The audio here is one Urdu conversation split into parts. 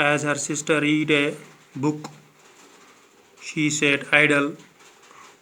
As her sister read a book, she sat idle.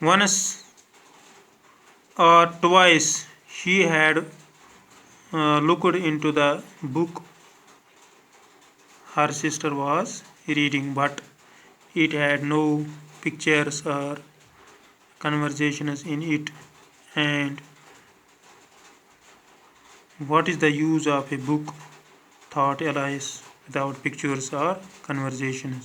Once or twice she had looked into the book her sister was reading, but it had no pictures or conversations in it. And what is the use of a book, thought Elias, without pictures or conversations?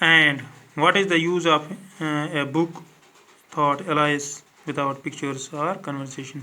And what is the use of a book, thought Elias, without pictures or conversation?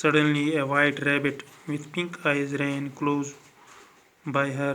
Suddenly a white rabbit with pink eyes ran close by her.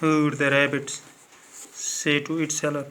heard the rabbit say to itself.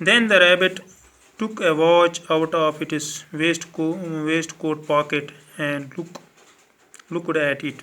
Then the rabbit took a watch out of its waistcoat pocket and looked at it.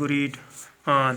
hurried on,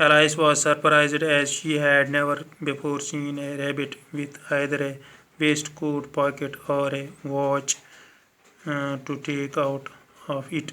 Alice was surprised as she had never before seen a rabbit with either a waistcoat pocket or a watch to take out of it.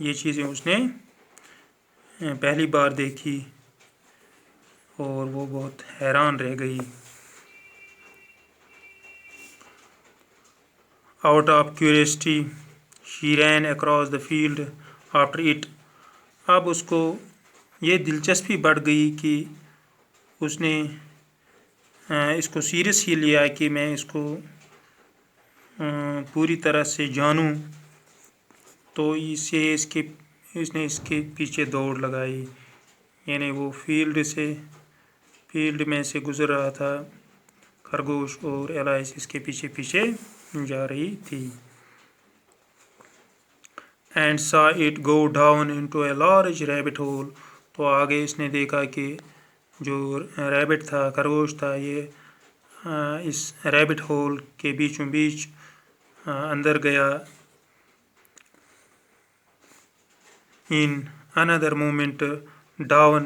یہ چیزیں اس نے پہلی بار دیکھی اور وہ بہت حیران رہ گئی. Out of curiosity, she ran across the field after it. اب اس کو یہ دلچسپی بڑھ گئی کہ اس نے اس کو سیریس ہی لیا کہ میں اس کو پوری طرح سے جانوں. تو اس نے اس کے پیچھے دوڑ لگائی. یعنی وہ فیلڈ میں سے گزر رہا تھا خرگوش اور ایلائس اس کے پیچھے جا رہی تھی. اینڈ سا it go down into a large rabbit whole. تو آگے اس نے دیکھا کہ جو ریبٹ تھا خرگوش تھا یہ اس ریبٹ ہول کے بیچوں بیچ اندر گیا. In another moment down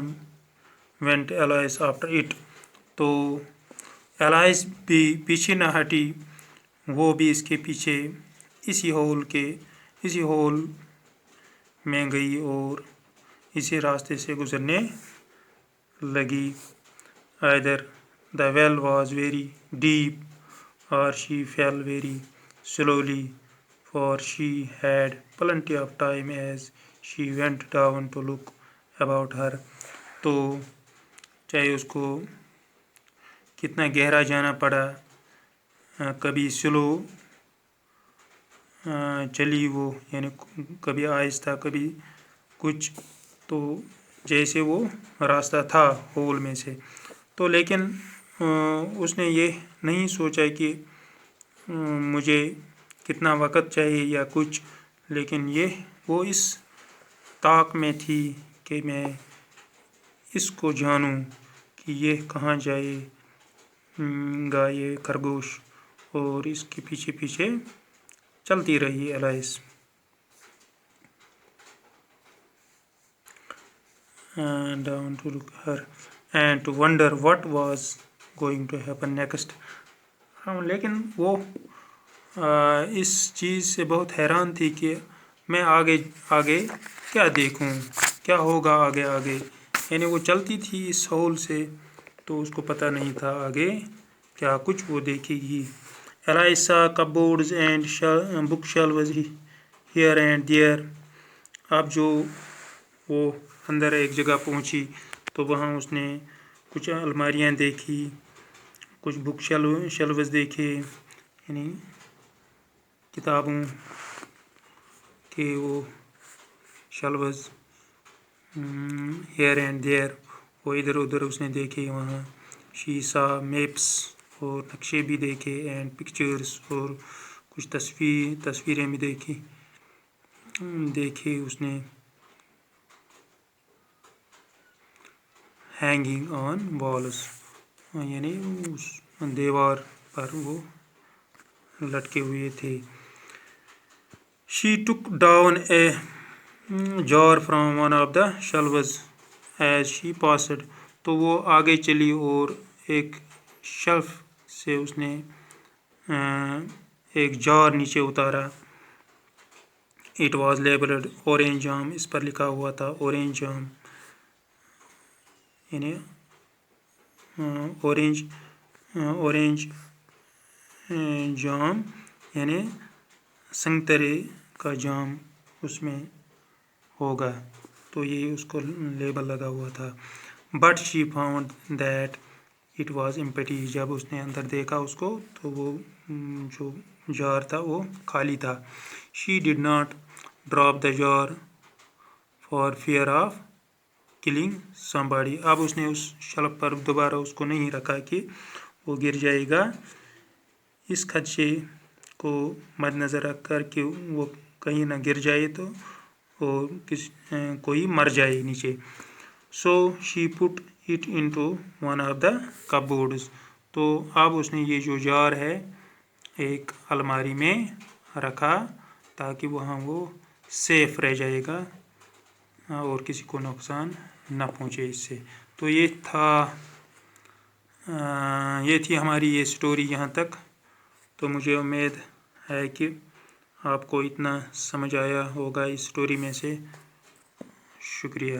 went Alice after it. تو ایلائس بھی پیچھے نہ ہٹی، وہ بھی اس کے پیچھے اسی ہول میں گئی اور اسی راستے سے گزرنے لگی. Either the well was very deep or she fell very slowly, for she had plenty of time as she went down to look about her. تو چاہے اس کو کتنا گہرا جانا پڑا، کبھی سلو چلی وہ، یعنی کبھی آہستہ کبھی کچھ، تو جیسے وہ راستہ تھا ہول میں سے. تو لیکن اس نے یہ نہیں سوچا کہ مجھے کتنا وقت چاہیے یا کچھ، لیکن وہ اس طاق میں تھی کہ میں اس کو جانوں کہ یہ کہاں جائے گا یہ خرگوش، اور اس کے پیچھے چلتی رہی ایلائس. Down to look her and to wonder what was going to happen next. لیکن وہ اس چیز سے بہت حیران تھی کہ میں آگے کیا دیکھوں، کیا ہوگا آگے. یعنی وہ چلتی تھی اس ہول سے تو اس کو پتہ نہیں تھا آگے کیا کچھ وہ دیکھے گی. ایلائس saw cupboards and bookshelves here and there. اب جو وہ اندر ایک جگہ پہنچی تو وہاں اس نے کچھ الماریاں دیکھی، کچھ بک شیلوز دیکھے، یعنی کتابوں کے وہ شیلوز. ہیئر اینڈ دیئر، وہ ادھر ادھر اس نے دیکھے وہاں. شی سا میپس، اور نقشے بھی دیکھے، اینڈ پکچرس، اور کچھ تصویریں بھی دیکھے اس نے. ہینگنگ آن والز، یعنی اس دیوار پر وہ لٹکے ہوئے تھے. شی ٹک down a jar from one of the shelves as she passed. تو وہ آگے چلی اور ایک شیلف سے اس نے ایک جار نیچے اتارا. اٹ واز لیبلڈ اورینج جام. اس پر لکھا ہوا تھا اورینج جام، یعنی اورینج جام، یعنی سنگترے کا جام اس میں ہوگا. تو یہ اس کو لیبل لگا ہوا تھا. But she found that it was empty. جب اس نے اندر دیکھا اس کو تو وہ جو جار تھا وہ خالی تھا. شی did not drop the jar for fear of killing somebody. اب اس نے اس شیلف پر دوبارہ اس کو نہیں رکھا کہ وہ گر جائے گا، اس خدشے کو مد نظر رکھ کر کہ وہ کہیں نہ گر جائے تو اور کوئی مر جائے نیچے. So she put it into one of the cupboards. تو اب اس نے یہ جو جار ہے ایک الماری میں رکھا تاکہ وہاں وہ سیف رہ جائے گا اور کسی کو نقصان نہ پہنچے اس سے. تو یہ تھی ہماری یہ سٹوری یہاں تک. تو مجھے امید ہے کہ آپ کو اتنا سمجھ آیا ہوگا اس اسٹوری میں سے. شکریہ.